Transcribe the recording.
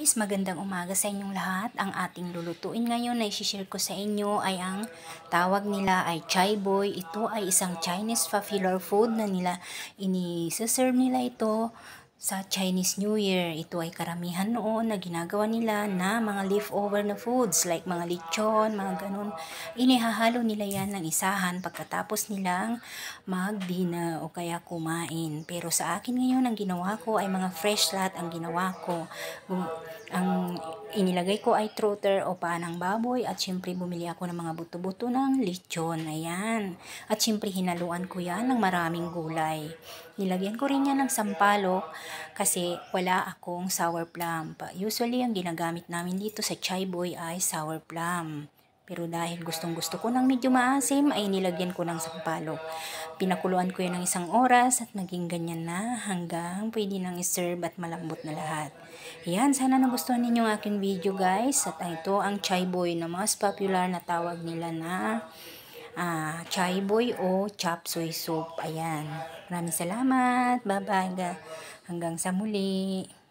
Guys, magandang umaga sa inyong lahat. Ang ating lulutuin ngayon na i-share ko sa inyo ay ang tawag nila ay chai boy. Ito ay isang Chinese popular food na ini-serve nila ito sa Chinese New Year. Ito ay karamihan noon na ginagawa nila na mga leftover na foods like mga lechon, mga ganun. Inihahalo nila yan ng isahan pagkatapos nilang mag-dinner o kaya kumain. Pero sa akin ngayon, ang ginawa ko ay mga fresh lahat ang ginawa ko. Ang inilagay ko ay trotter o paanang baboy at syempre bumili ako ng mga buto-buto ng lechon. Ayan. At syempre hinaluan ko yan ng maraming gulay. Nilagyan ko rin yan ng sampalok kasi wala akong sour plum. Usually ang ginagamit namin dito sa chai boy ay sour plum. Pero dahil gustong-gusto ko ng medyo maasim, ay nilagyan ko ng sampalok. Pinakuluan ko yan ng 1 oras at naging ganyan na hanggang pwede nang iserve at malambot na lahat. Ayan, sana nagustuhan ninyo ang aking video guys. At ito ang chai boy na mas popular na tawag nila na chai boy o chop suey soup. Ayan, maraming salamat. Bye-bye. Hanggang sa muli.